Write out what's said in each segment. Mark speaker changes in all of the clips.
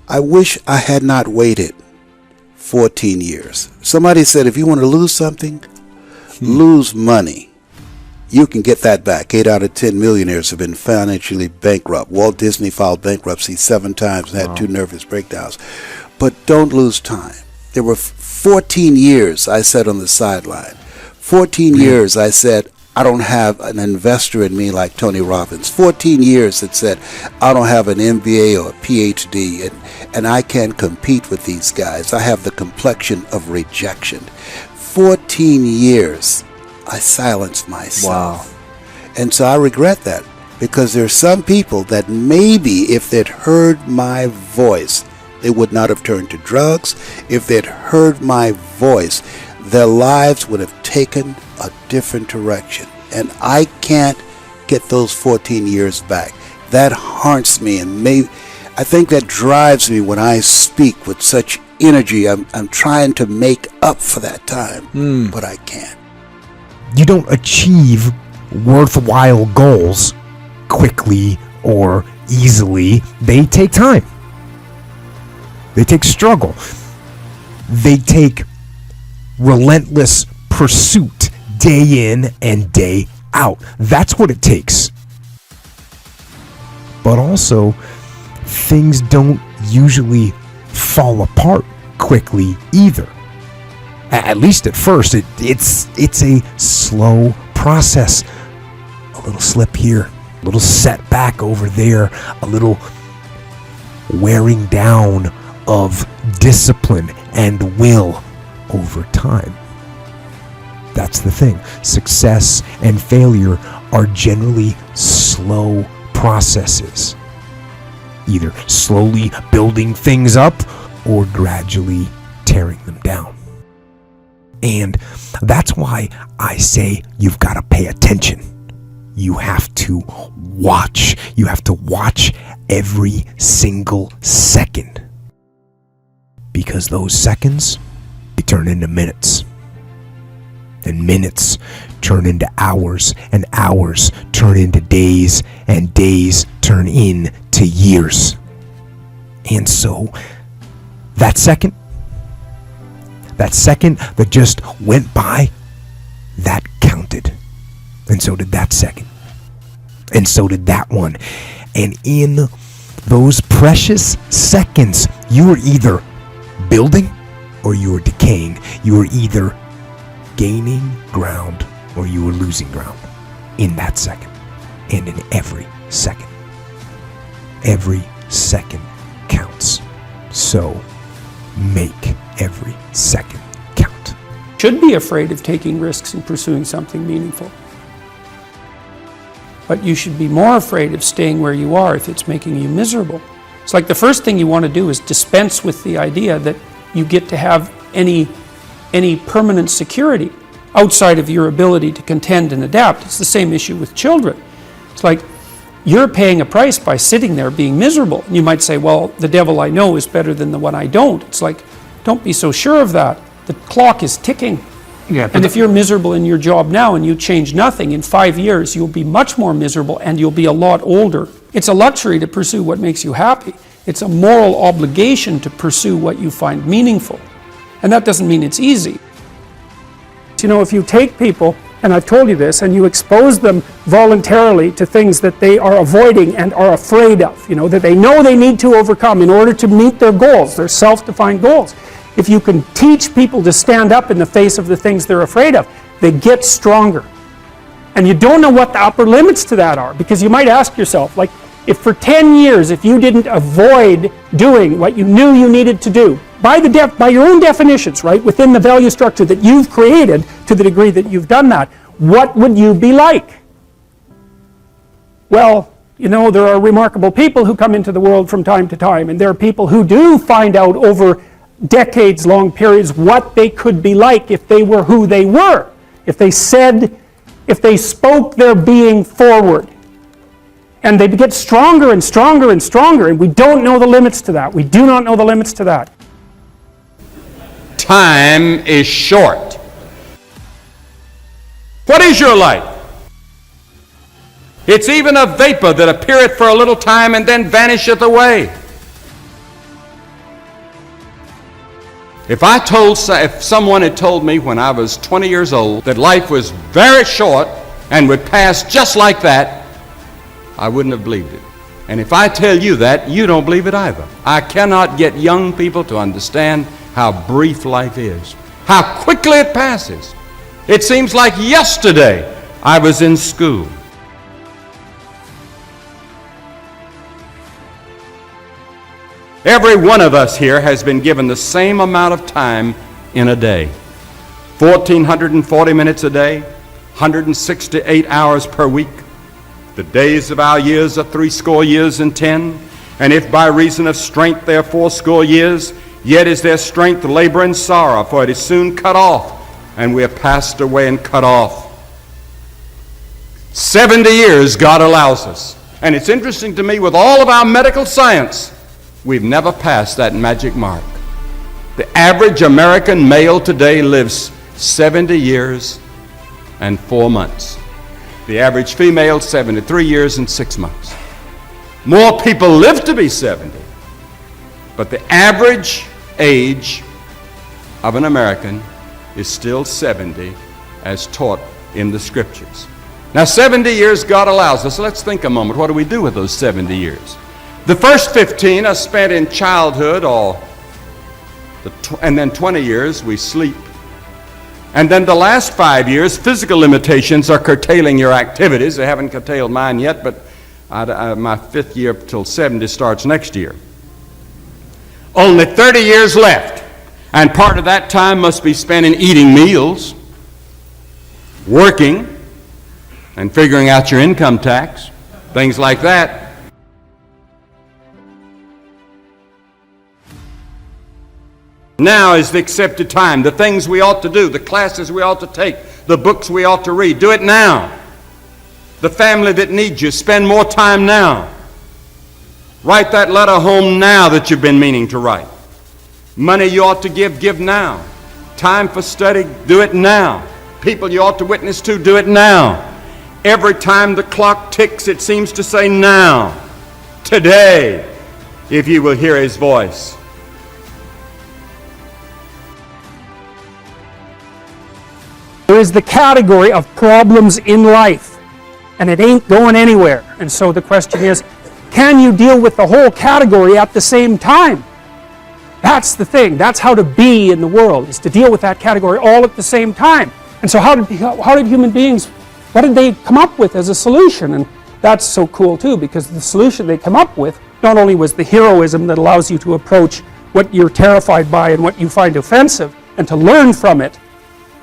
Speaker 1: I wish I had not waited 14 years. Somebody said if you want to lose something, lose money. You can get that back. 8 out of 10 millionaires have been financially bankrupt. Walt Disney filed bankruptcy 7 times and had 2 nervous breakdowns. But don't lose time. There were 14 years I sat on the sideline. 14 years I said, I don't have an investor in me like Tony Robbins. 14 years that said, I don't have an MBA or a PhD, and I can't compete with these guys. I have the complexion of rejection. 14 years I silenced myself. Wow. And so I regret that, because there are some people that maybe if they'd heard my voice, they would not have turned to drugs. If they'd heard my voice, their lives would have taken a different direction. And I can't get those 14 years back. That haunts me, and I think that drives me when I speak with such energy. I'm trying to make up for that time, but I can't.
Speaker 2: You don't achieve worthwhile goals quickly or easily. They take time. They take struggle. They take relentless pursuit day in and day out. That's what it takes. But also, things don't usually fall apart quickly either. At least at first, it's a slow process. A little slip here, a little setback over there, a little wearing down of discipline and will over time. That's the thing. Success and failure are generally slow processes. Either slowly building things up or gradually tearing them down. And that's why I say you've got to pay attention. You have to watch. You have to watch every single second. Because those seconds, they turn into minutes. And minutes turn into hours, and hours turn into days, and days turn into years. And so, that second that just went by, that counted. And so did that second. And so did that one. And in those precious seconds, you were either building or you were decaying. You were either gaining ground or you were losing ground in that second, and in every second. Every second counts. So make every second count.
Speaker 3: Should be afraid of taking risks and pursuing something meaningful. But you should be more afraid of staying where you are if it's making you miserable. It's like the first thing you want to do is dispense with the idea that you get to have any permanent security outside of your ability to contend and adapt. It's the same issue with children. It's like you're paying a price by sitting there being miserable. And you might say, well, the devil I know is better than the one I don't. It's like, don't be so sure of that. The clock is ticking.
Speaker 4: Yeah,
Speaker 3: and if you're miserable in your job now and you change nothing, in 5 years you'll be much more miserable and you'll be a lot older. It's a luxury to pursue what makes you happy. It's a moral obligation to pursue what you find meaningful. And that doesn't mean it's easy. You know, if you take people, and I've told you this, and you expose them voluntarily to things that they are avoiding and are afraid of, you know, that they know they need to overcome in order to meet their goals, their self-defined goals. If you can teach people to stand up in the face of the things they're afraid of, they get stronger. And you don't know what the upper limits to that are, because you might ask yourself, like, if for 10 years, if you didn't avoid doing what you knew you needed to do, by your own definitions, right, within the value structure that you've created, to the degree that you've done that, what would you be like? Well, you know, there are remarkable people who come into the world from time to time, and there are people who do find out over decades-long periods what they could be like if they were who they were, if they spoke their being forward. And they get stronger and stronger and stronger, and we don't know the limits to that. We do not know the limits to that.
Speaker 5: Time is short. What is your life? It's even a vapor that appeareth for a little time and then vanisheth away. If someone had told me when I was 20 years old that life was very short and would pass just like that, I wouldn't have believed it. And if I tell you that, you don't believe it either. I cannot get young people to understand how brief life is, how quickly it passes. It seems like yesterday I was in school. Every one of us here has been given the same amount of time in a day. 1,440 minutes a day, 168 hours per week. The days of our years are 80 years and 10. And if by reason of strength they are 80 years, yet is their strength labor and sorrow, for it is soon cut off, and we are passed away and cut off. 70 years God allows us. And it's interesting to me, with all of our medical science, we've never passed that magic mark. The average American male today lives 70 years and 4 months. The average female, 73 years and 6 months. More people live to be 70, but the average age of an American is still 70 as taught in the Scriptures. Now, 70 years God allows us. Let's think a moment. What do we do with those 70 years? The first 15 are spent in childhood, and then 20 years we sleep. And then the last 5 years, physical limitations are curtailing your activities. They haven't curtailed mine yet, but my 5th year till 70 starts next year. Only 30 years left, and part of that time must be spent in eating meals, working, and figuring out your income tax, things like that. Now is the accepted time. The things we ought to do, the classes we ought to take, the books we ought to read, do it now. The family that needs you, spend more time now. Write that letter home now that you've been meaning to write. Money you ought to give now. Time for study, do it now. People you ought to witness to, do it now. Every time the clock ticks, it seems to say now, today, if you will hear His voice.
Speaker 3: There is the category of problems in life, and it ain't going anywhere. And so the question is, can you deal with the whole category at the same time? That's the thing. That's how to be in the world, is to deal with that category all at the same time. And so how did human beings, what did they come up with as a solution? And that's so cool too, because the solution they come up with not only was the heroism that allows you to approach what you're terrified by and what you find offensive and to learn from it,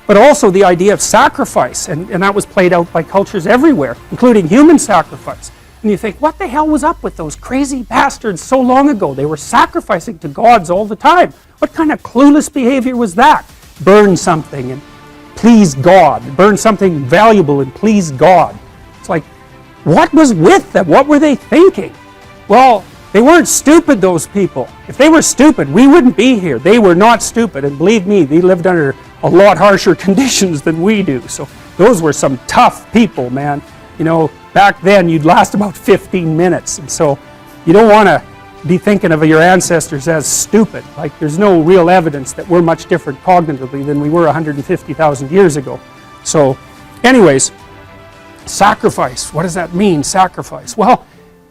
Speaker 3: but also the idea of sacrifice, and that was played out by cultures everywhere, including human sacrifice. And you think, what the hell was up with those crazy bastards so long ago? They were sacrificing to gods all the time. What kind of clueless behavior was that? Burn something and please God. Burn something valuable and please God. It's like, what was with them? What were they thinking? Well, they weren't stupid, those people. If they were stupid, we wouldn't be here. They were not stupid, and believe me, they lived under a lot harsher conditions than we do. So those were some tough people, man. You know, back then you'd last about 15 minutes. And so you don't want to be thinking of your ancestors as stupid. Like, there's no real evidence that we're much different cognitively than we were 150,000 years ago. So anyways, sacrifice. What does that mean, sacrifice? Well,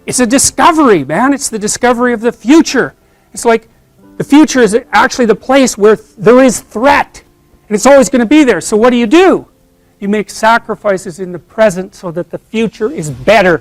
Speaker 3: it's a discovery, man. It's the discovery of the future. It's like the future is actually the place where there is threat. And it's always going to be there. So what do? You make sacrifices in the present so that the future is better